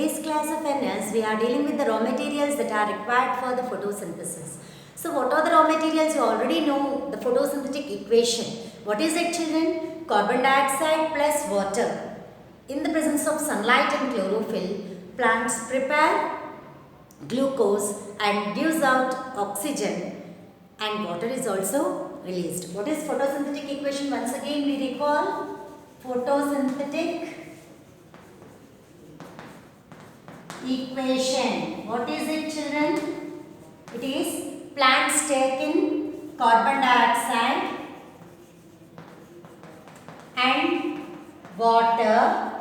today's class of NS, we are dealing with the raw materials that are required for the photosynthesis. So what are the raw materials? You already know the photosynthetic equation. What is it, children? Carbon dioxide plus water. In the presence of sunlight and chlorophyll, plants prepare glucose and gives out oxygen, and water is also released. What is photosynthetic equation? Once again we recall photosynthetic equation. What is it, children? It is plants take in carbon dioxide and water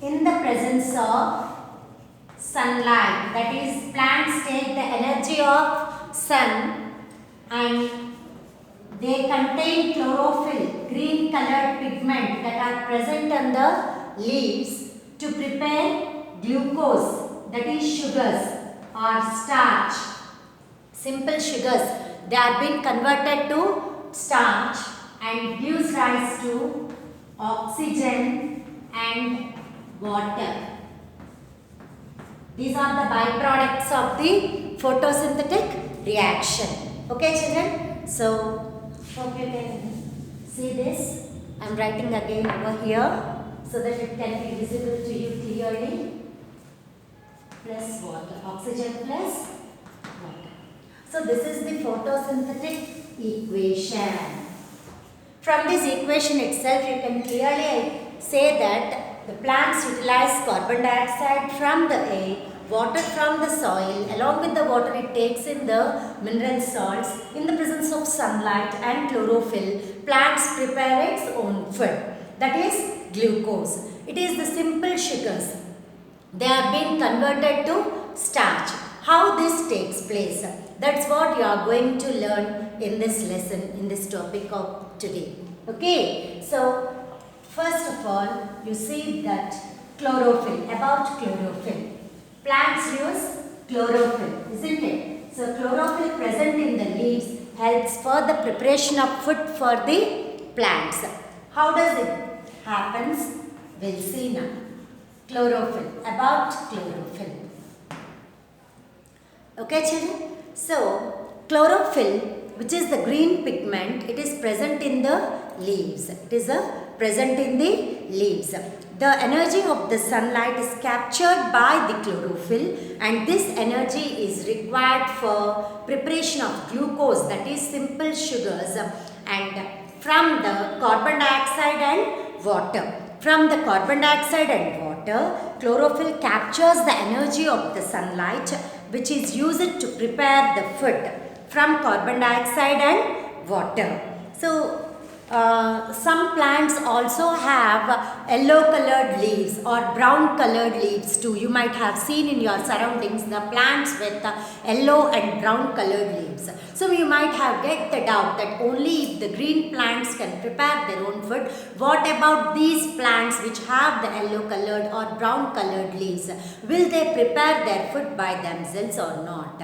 in the presence of sunlight. That is, plants take the energy of sun and they contain chlorophyll, green colored pigment that are present on the leaves to prepare glucose, that is sugars or starch. Simple sugars, they are being converted to starch and gives rise to oxygen and water. These are the byproducts of the photosynthetic reaction. Okay, children? So, hope you can see this. I am writing again over here so that it can be visible to you clearly. Plus water, oxygen plus water. So, this is the photosynthetic equation. From this equation itself, you can clearly say that the plants utilize carbon dioxide from the air, water from the soil. Along with the water, it takes in the mineral salts. In the presence of sunlight and chlorophyll, plants prepare its own food, that is glucose. It is the simple sugars. They are being converted to starch. How this takes place? That's what you are going to learn in this lesson, in this topic of today. Okay, so first of all, you see that chlorophyll, about chlorophyll. Plants use chlorophyll, isn't it? So chlorophyll present in the leaves helps for the preparation of food for the plants. How does it happens? We'll see now. Chlorophyll, about chlorophyll. Okay, children? So chlorophyll, which is the green pigment, it is present in the leaves. It is present in the leaves. The energy of the sunlight is captured by the chlorophyll, and this energy is required for preparation of glucose, that is simple sugars, and from the carbon dioxide and water. From the carbon dioxide and water, chlorophyll captures the energy of the sunlight, which is used to prepare the food from carbon dioxide and water. So, some plants also have yellow colored leaves or brown colored leaves too. You might have seen in your surroundings the plants with yellow and brown colored leaves. So you might have get the doubt that only if the green plants can prepare their own food, what about these plants which have the yellow colored or brown colored leaves? Will they prepare their food by themselves or not?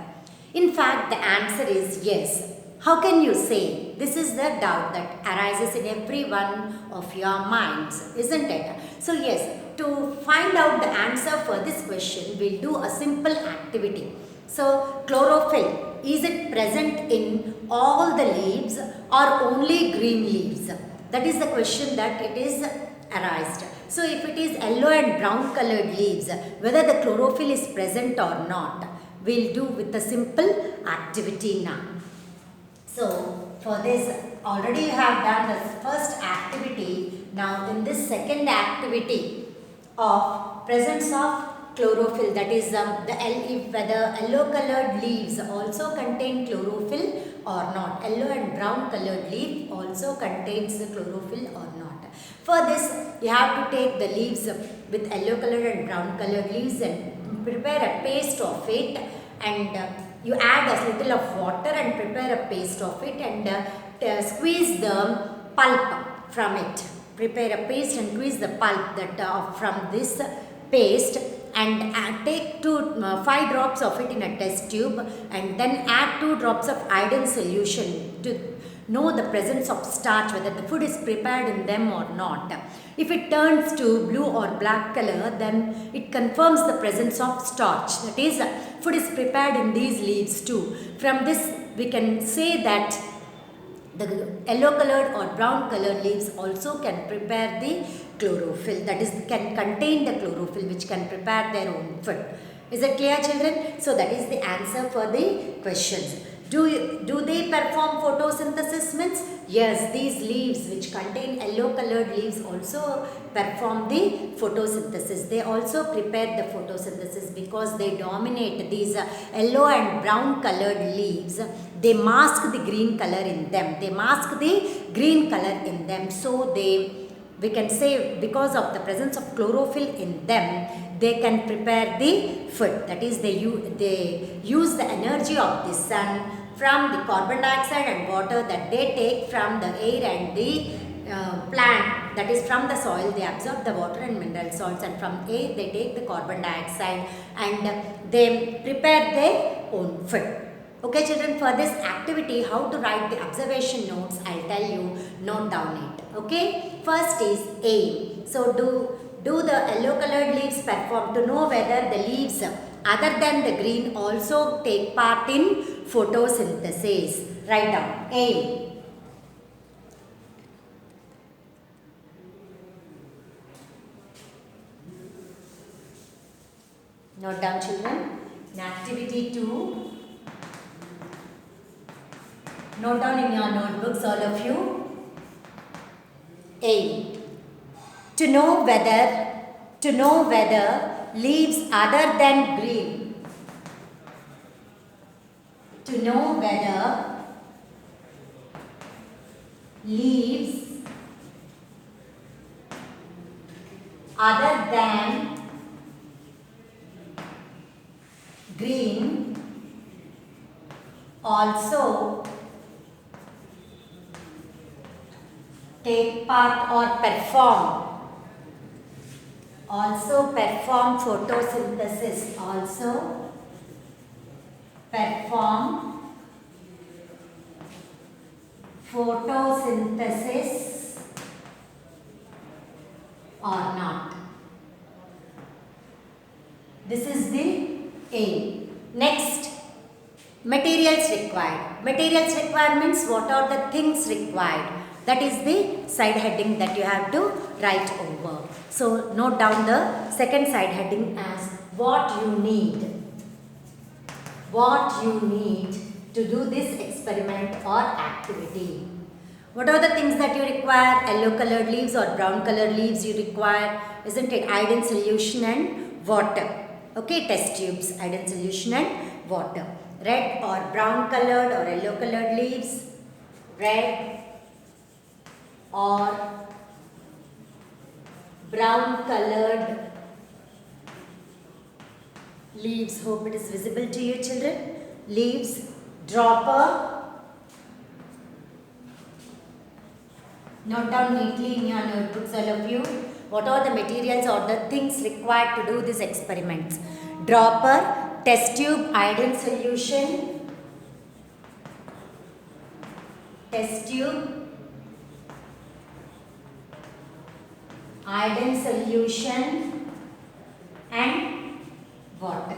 In fact, the answer is yes. How can you say? This is the doubt that arises in every one of your minds, isn't it? So yes, to find out the answer for this question, we'll do a simple activity. So chlorophyll, is it present in all the leaves or only green leaves? That is the question that it is arised. So if it is yellow and brown colored leaves, whether the chlorophyll is present or not, we'll do with a simple activity now. So, for this, already you have done the first activity. Now, in this second activity of presence of chlorophyll, that is whether yellow colored leaves also contain chlorophyll or not. Yellow and brown colored leaf also contains the chlorophyll or not. For this, you have to take the leaves with yellow colored and brown colored leaves and prepare a paste of it, and you add a little of water and prepare a paste of it, and squeeze the pulp from it. Prepare a paste and squeeze the pulp that from this paste, and take 5 drops of it in a test tube, and then add 2 drops of iodine solution to know the presence of starch, whether the food is prepared in them or not. If it turns to blue or black color, then it confirms the presence of starch. That is, food is prepared in these leaves too. From this, we can say that the yellow colored or brown colored leaves also can prepare the chlorophyll, that is, can contain the chlorophyll which can prepare their own food. Is it clear, children? So that is the answer for the questions. Do they perform photosynthesis? Means yes, these leaves which contain yellow colored leaves also perform the photosynthesis. They also prepare the photosynthesis because they dominate these yellow and brown colored leaves. They mask the green color in them. They mask the green color in them. So we can say because of the presence of chlorophyll in them, they can prepare the food. That is, they use the energy of the sun from the carbon dioxide and water that they take from the air and the plant, that is from the soil. They absorb the water and mineral salts, and from air they take the carbon dioxide and they prepare their own food. Okay, children, for this activity, how to write the observation notes, I'll tell you. Note down it. Okay, first is A. So do the yellow colored leaves perform, to know whether the leaves other than the green also take part in photosynthesis. Write down A. Note down, children. In activity 2, note down in your notebooks, all of you. A. To know whether leaves other than green. To know whether leaves other than green also take part or perform photosynthesis, also perform photosynthesis or not. This is the A. Next, materials required. Materials required means what are the things required. That is the side heading that you have to write over. So note down the second side heading as what you need. What you need to do this experiment or activity. What are the things that you require? Yellow colored leaves or brown colored leaves you require, isn't it? Iodine solution and water. Okay, test tubes, iodine solution and water. Red or brown colored or yellow colored leaves. Red or brown colored leaves. Hope it is visible to you, children. Leaves, dropper. Note down neatly in your notebooks, all of you. What are the materials or the things required to do this experiment? Dropper, test tube, iodine solution, test tube, iodine solution and water.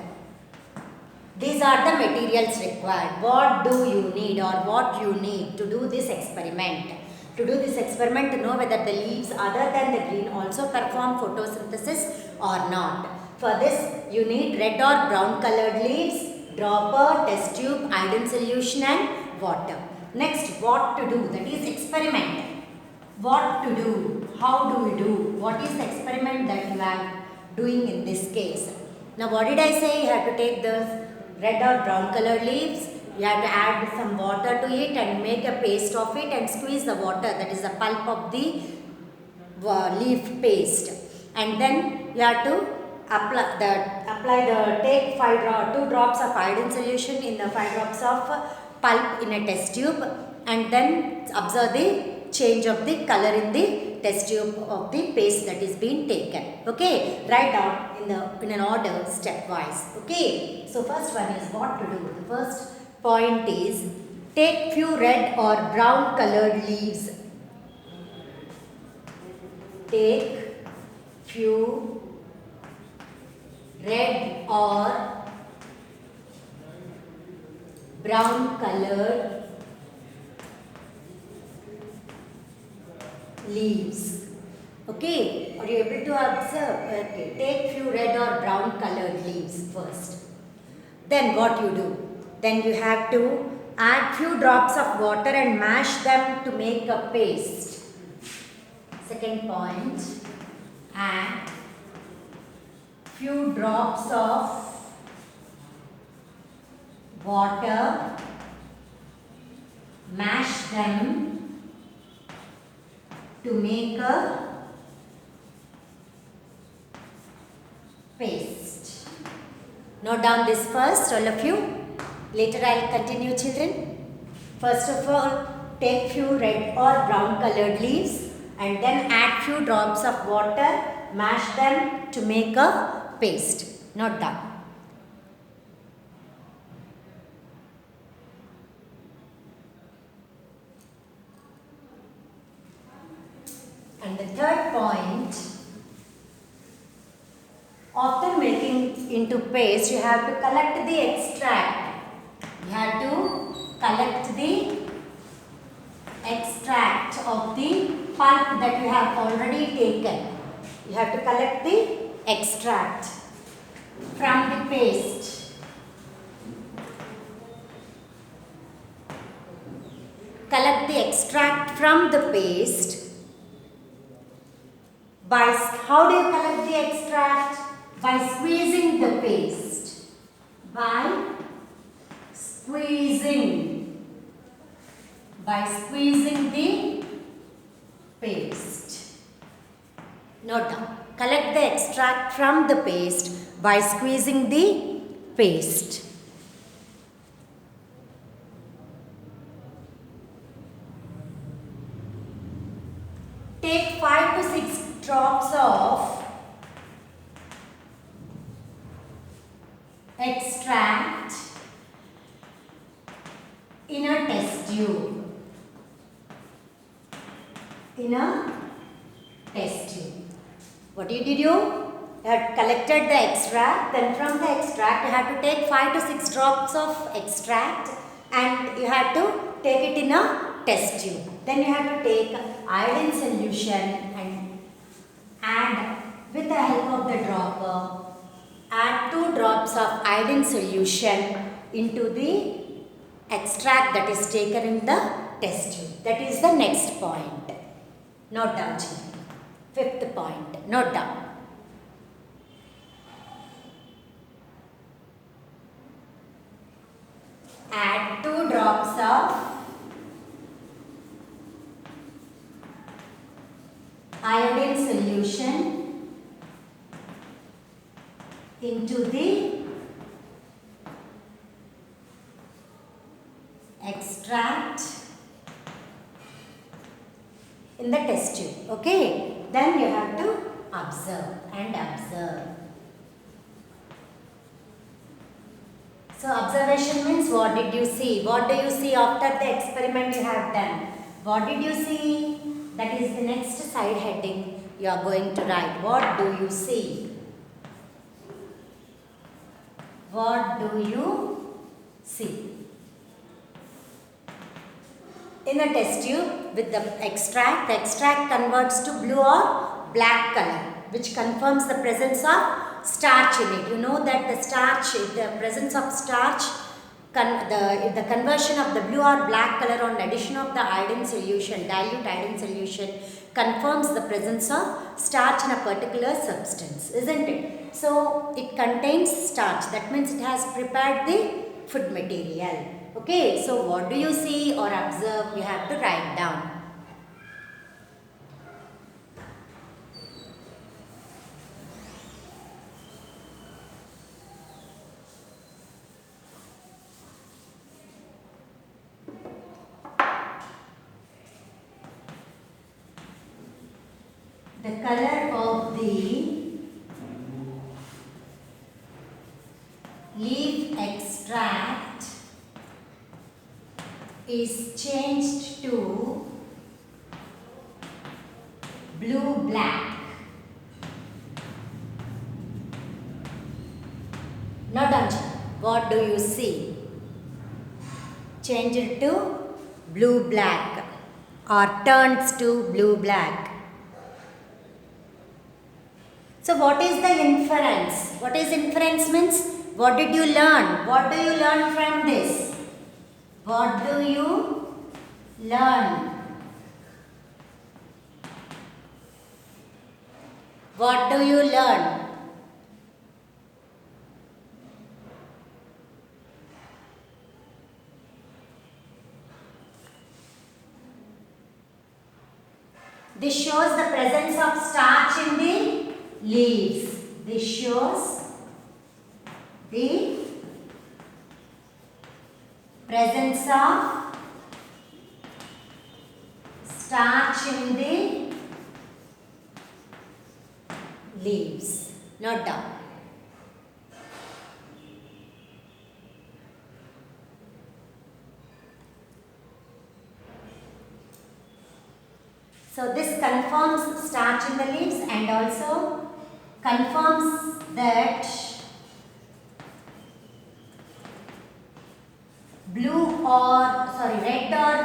These are the materials required. What do you need or what you need to do this experiment? To do this experiment, to know whether the leaves other than the green also perform photosynthesis or not. For this, you need red or brown colored leaves, dropper, test tube, iodine solution and water. Next, what to do? That is experiment. What to do? How do we do? What is the experiment that you are doing in this case? Now, what did I say? You have to take the red or brown colored leaves. You have to add some water to it and make a paste of it and squeeze the water, that is the pulp of the leaf paste. And then you have to take 2 drops of iodine solution in the 5 drops of pulp in a test tube, and then observe the change of the color in the test tube of the paste that is being taken. Okay, write down in an order stepwise. Okay, so first one is what to do. The first point is take few red or brown colored leaves. take few red or brown colored leaves. Okay, are you able to observe? Okay, take few red or brown colored leaves first. Then what you do? Then you have to add few drops of water and mash them to make a paste. Second point, add few drops of water, mash them to make a paste. Note down this first, all of you. Later I will continue, children. First of all, take few red or brown colored leaves and then add few drops of water, mash them to make a paste. Note down. And the third point, after making into paste, you have to collect the extract. You have to collect the extract of the pulp that you have already taken. You have to collect the extract from the paste. Collect the extract from the paste. How do you collect the extract? By squeezing the paste. By squeezing the paste. Note down. Collect the extract from the paste by squeezing the paste. Take 5 to 6 drops of extract in a test tube. What did you do? You had collected the extract, then from the extract you have to take 5 to 6 drops of extract and you have to take it in a test tube. Then you have to take iodine solution and add, with the help of the dropper, add 2 drops of iodine solution into the extract that is taken in the test tube. That is the next point. Note down, children. Fifth point. Note down. Add 2 drops of iodine solution into the extract in the test tube. Okay, then you have to observe and observe. So observation means what did you see? What do you see after the experiment you have done? What did you see? That is the next side heading you are going to write. What do you see? What do you see? In a test tube with the extract converts to blue or black color, which confirms the presence of starch in it. You know that the starch, the presence of starch, the conversion of the blue or black color on addition of the iodine solution, dilute iodine solution, confirms the presence of starch in a particular substance, isn't it? So it contains starch. That means it has prepared the food material. Okay, so what do you see or observe? You have to write down. The color of the leaf extract is changed to blue black. Now done. What do you see? Change it to blue black or turns to blue black. So what is the inference? What is inference means? What did you learn? What do you learn from this? What do you learn? What do you learn? This shows the presence of starch in the leaves. This shows the presence of starch in the leaves. Note down. So this confirms starch in the leaves and also confirms that red or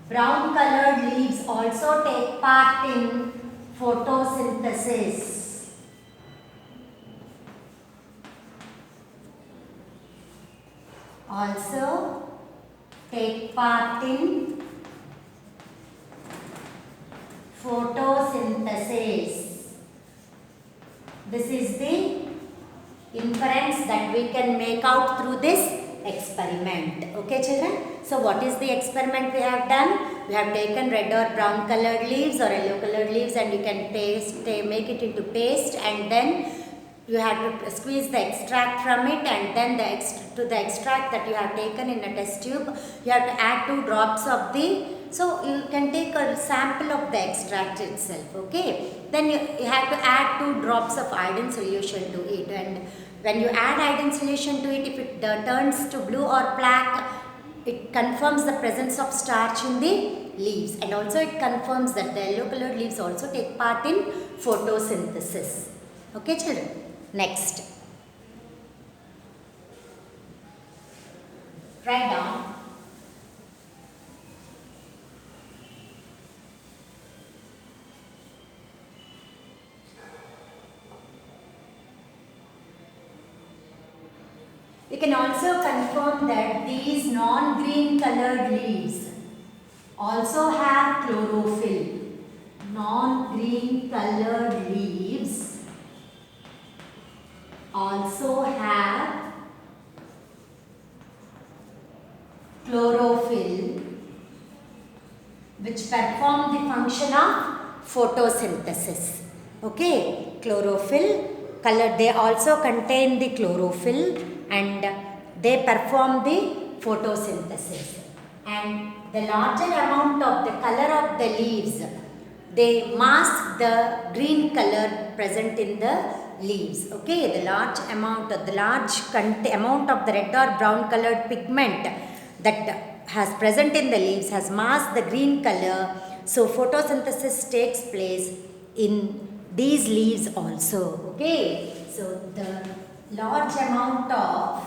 brown colored leaves also take part in photosynthesis. Also take part in photosynthesis. This is the inference that we can make out through this experiment. Okay children? So what is the experiment we have done? We have taken red or brown colored leaves or yellow colored leaves and you can make it into paste, and then you have to squeeze the extract from it, and then to the extract that you have taken in a test tube, you have to add 2 drops of so you can take a sample of the extract itself, okay. Then you have to add 2 drops of iodine solution to it, and when you add iodine solution to it, if it turns to blue or black, it confirms the presence of starch in the leaves, and also it confirms that the yellow colored leaves also take part in photosynthesis. Okay children? Next. Write down. You can also confirm that these non-green colored leaves also have chlorophyll. Non-green colored leaves also have chlorophyll, which perform the function of photosynthesis. Okay, chlorophyll, color, they also contain the chlorophyll and they perform the photosynthesis. And the larger amount of the color of the leaves, they mask the green color present in the leaves. Okay, the large amount of the red or brown colored pigment that has present in the leaves has masked the green color. So photosynthesis takes place in these leaves also. Okay, so the large amount of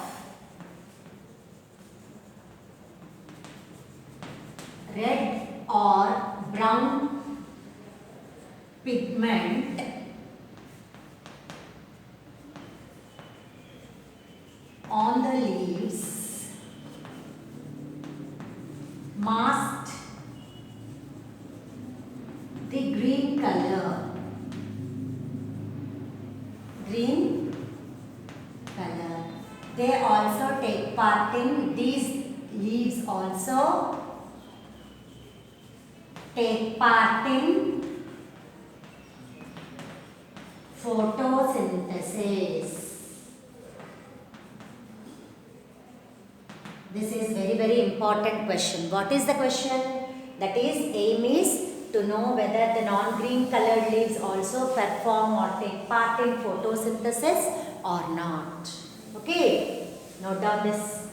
red or brown pigment on the leaves masked the green color. They also take part in, these leaves also take part in photosynthesis. This is very important question. What is the question? That is, aim is to know whether the non-green colored leaves also perform or take part in photosynthesis or not. Okay, note down this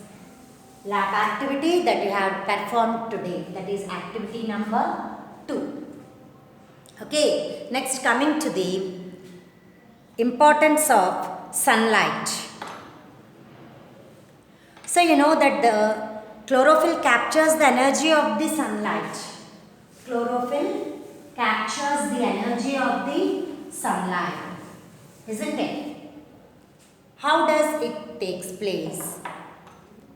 lab activity that you have performed today. That is activity number 2. Okay, next coming to the importance of sunlight. So you know that the chlorophyll captures the energy of the sunlight. Chlorophyll captures the energy of the sunlight, isn't it? How does it takes place?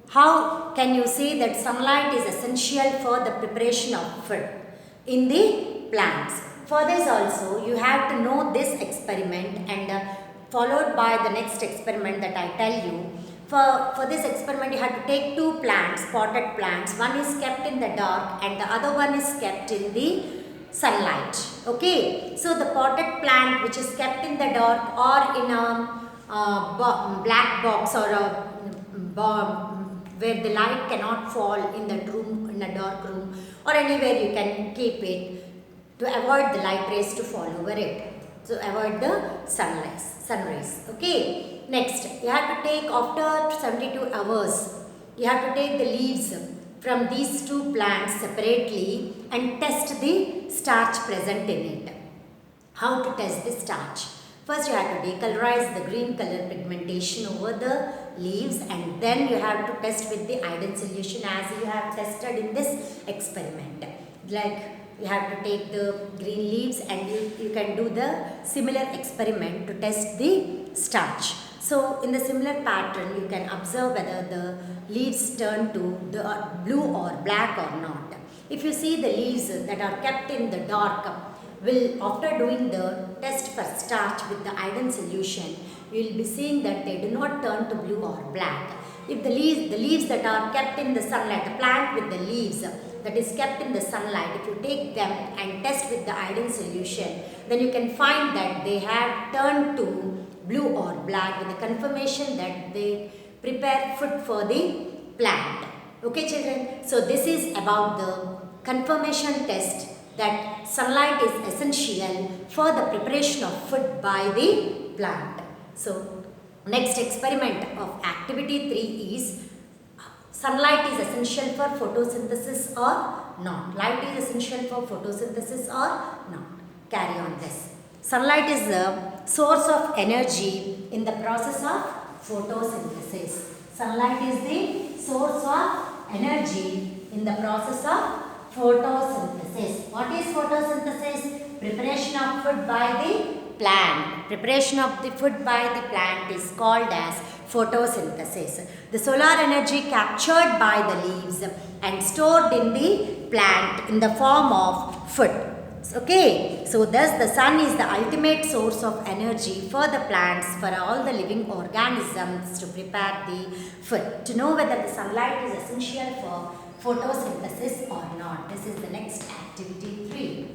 How can you say that sunlight is essential for the preparation of food in the plants? For this also, you have to know this experiment and followed by the next experiment that I tell you. For this experiment, you have to take two plants, potted plants. One is kept in the dark and the other one is kept in the sunlight. Okay. So, the potted plant which is kept in the dark or in a black box or a where the light cannot fall in that room, in a dark room or anywhere you can keep it to avoid the light rays to fall over it. So avoid the sun rays. Okay. Next, you have to take after 72 hours, you have to take the leaves from these two plants separately and test the starch present in it. How to test the starch? First you have to decolorize the green color pigmentation over the leaves and then you have to test with the iodine solution as you have tested in this experiment. Like you have to take the green leaves and you can do the similar experiment to test the starch. So in the similar pattern you can observe whether the leaves turn to the blue or black or not. If you see the leaves that are kept in the dark, after doing the test for starch with the iodine solution, you will be seeing that they do not turn to blue or black. If the leaves that are kept in the sunlight, the plant with the leaves that is kept in the sunlight, if you take them and test with the iodine solution, then you can find that they have turned to blue or black with the confirmation that they prepare food for the plant. Okay children, so this is about the confirmation test that sunlight is essential for the preparation of food by the plant. So next experiment of activity 3 is sunlight is essential for photosynthesis or not. Light is essential for photosynthesis or not. Carry on this. Sunlight is the source of energy in the process of photosynthesis. Sunlight is the source of energy in the process of photosynthesis. What is photosynthesis? Preparation of food by the plant. Preparation of the food by the plant is called as photosynthesis. The solar energy captured by the leaves and stored in the plant in the form of food. Okay, so thus the sun is the ultimate source of energy for the plants, for all the living organisms to prepare the food. To know whether the sunlight is essential for photosynthesis or not. This is the next activity 3.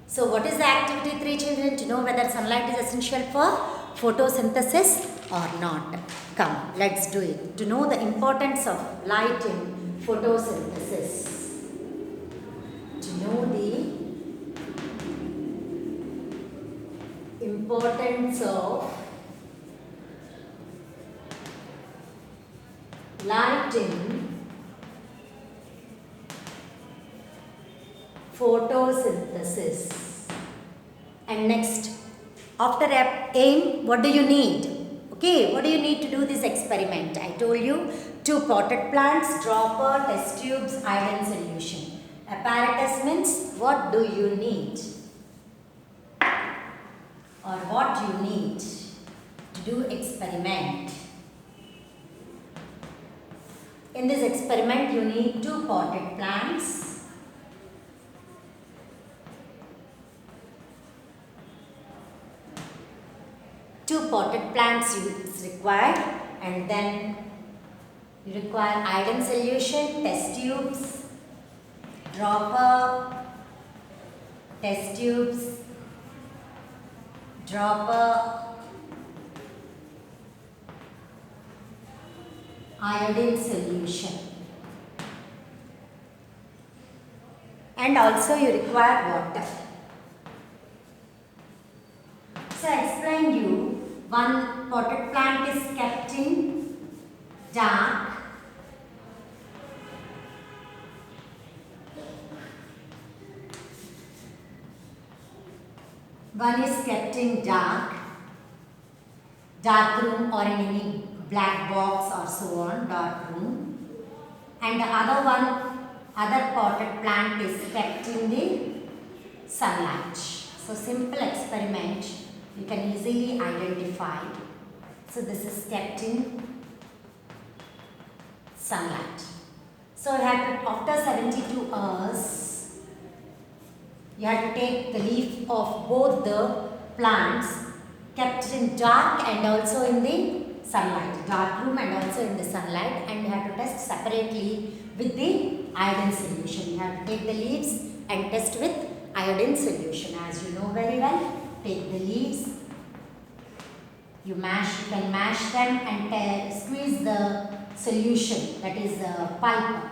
So what is the activity 3 children? To know whether sunlight is essential for photosynthesis or not. Come, let's do it. To know the importance of light in photosynthesis. To know the importance of light in photosynthesis. And next, after aim, what do you need? Okay, what do you need to do this experiment? I told you 2 potted plants, dropper, test tubes, iodine solution. Apparatus means what do you need? Or what you need to do experiment. In this experiment, you need 2 potted plants. Two potted plants is required, and then you require iodine solution, test tubes, dropper, test tubes, dropper, iodine solution, and also you require water. So I explained you, one potted plant is kept in dark One is kept in dark room or in any black box or so on, dark room. And the other potted plant is kept in the sunlight. So simple experiment you can easily identify. So this is kept in sunlight. So you have to, after 72 hours, you have to take the leaf of both the plants kept in dark and also in the sunlight, dark room and also in the sunlight, and you have to test separately with the iodine solution. You have to take the leaves and test with iodine solution. As you know very well, take the leaves, you can mash them and squeeze the solution, that is the pulp.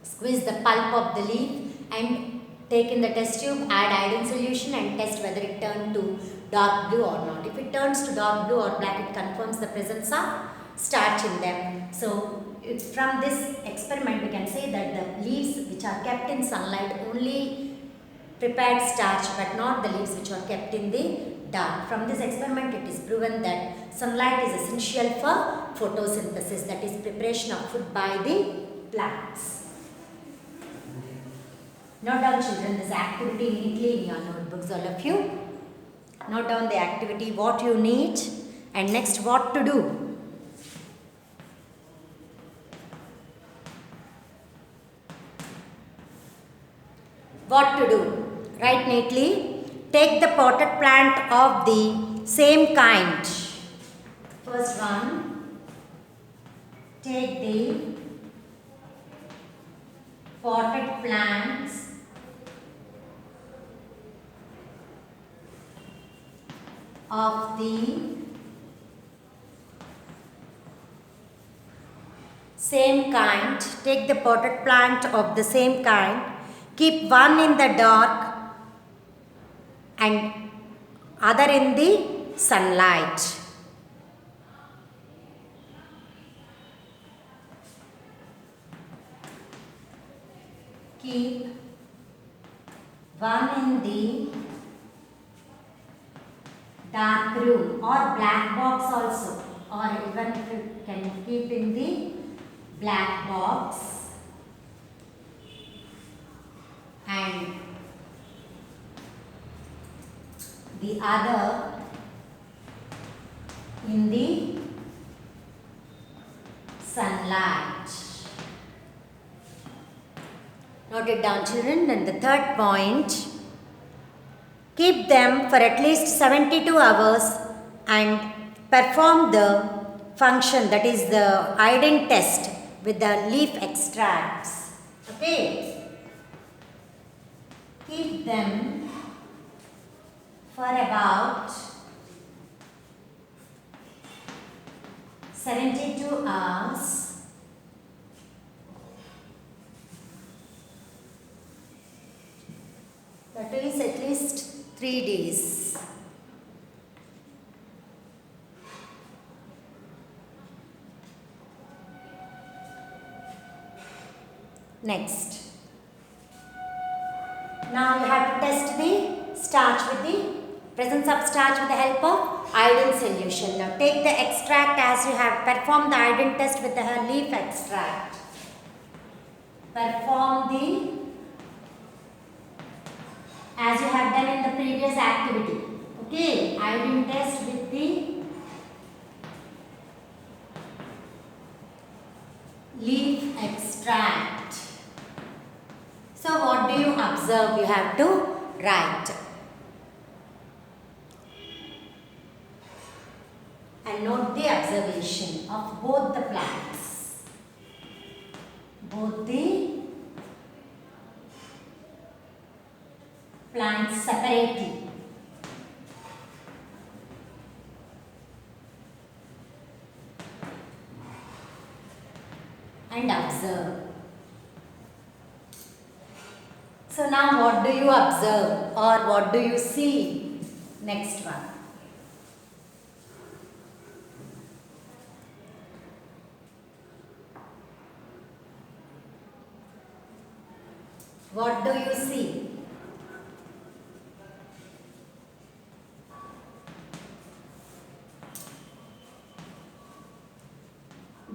Squeeze the pulp of the leaf and take in the test tube, add iodine solution and test whether it turned to dark blue or not. If it turns to dark blue or black, it confirms the presence of starch in them. So from this experiment we can say that the leaves which are kept in sunlight only prepared starch, but not the leaves which are kept in the dark. From this experiment it is proven that sunlight is essential for photosynthesis, that is preparation of food by the plants. Note down, children, this activity neatly in your notebooks, all of you. Note down the activity, what you need, and next what to do. What to do? Write neatly. Take the potted plant of the same kind. First one, take the potted plants of the same kind. Take the potted plant of the same kind. Keep one in the dark and other in the sunlight. Keep one in the dark room or black box also, or even if you can keep in the black box, and the other in the sunlight. Note it down, children. And the third point, keep them for at least 72 hours and perform the function, that is the iodine test with the leaf extracts. Okay. Keep them for about 72 hours that is at least 3 days. Next. Now you have to test the starch with the presence of starch with the help of iodine solution. Now take the extract as you have performed the iodine test with the leaf extract. Perform the as you have done in the previous activity. Okay, iodine test with the leaf extract. So what do you observe? You have to write. And note the observation of both the plants. Both the plants separately. And observe. So now what do you observe or what do you see? Next one. What do you see?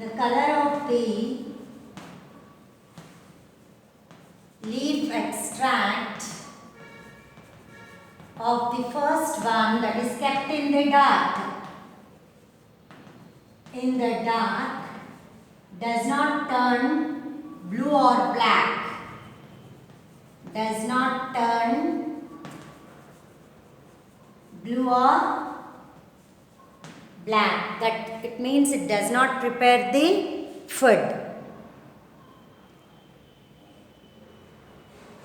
the color of the leaf extract of the first one, that is kept in the dark, does not turn blue or black, does not turn blue or black. That it means it does not prepare the food.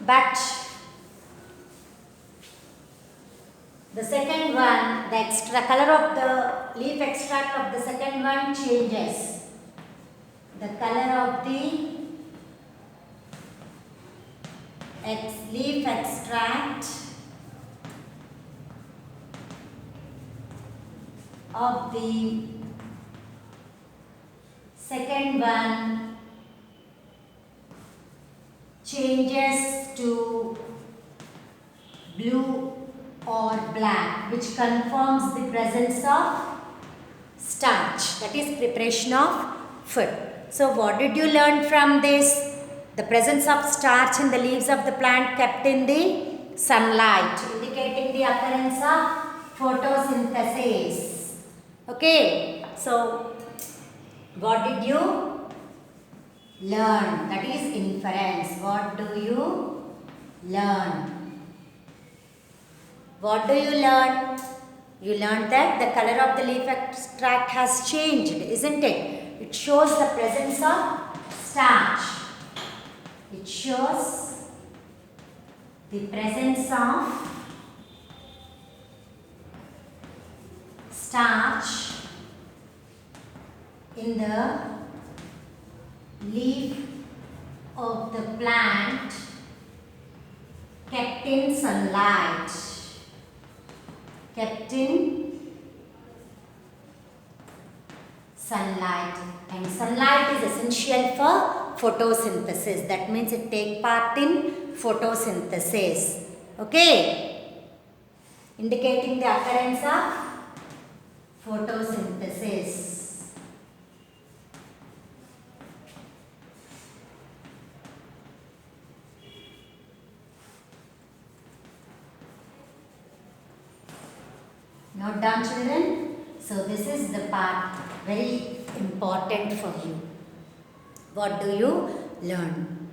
But the second one, the color of the leaf extract of the second one changes. The color of the leaf extract of the second one changes to blue or black, which confirms the presence of starch, that is preparation of food. So what did you learn from this? The presence of starch in the leaves of the plant kept in the sunlight, indicating the occurrence of photosynthesis. Okay, so what did you learn? That is inference. What do you learn? What do you learn? You learned that the color of the leaf extract has changed, isn't it? It shows the presence of starch. It shows the presence of starch in the leaf of the plant kept in sunlight. Kept in sunlight, and sunlight is essential for photosynthesis. That means it takes part in photosynthesis. Okay, indicating the occurrence of photosynthesis. Note down, children. So this is the part very important for you. What do you learn?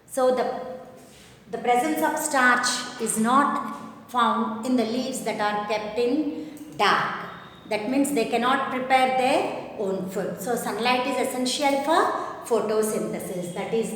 So the presence of starch is not found in the leaves that are kept in dark. That means they cannot prepare their own food. So sunlight is essential for photosynthesis. That is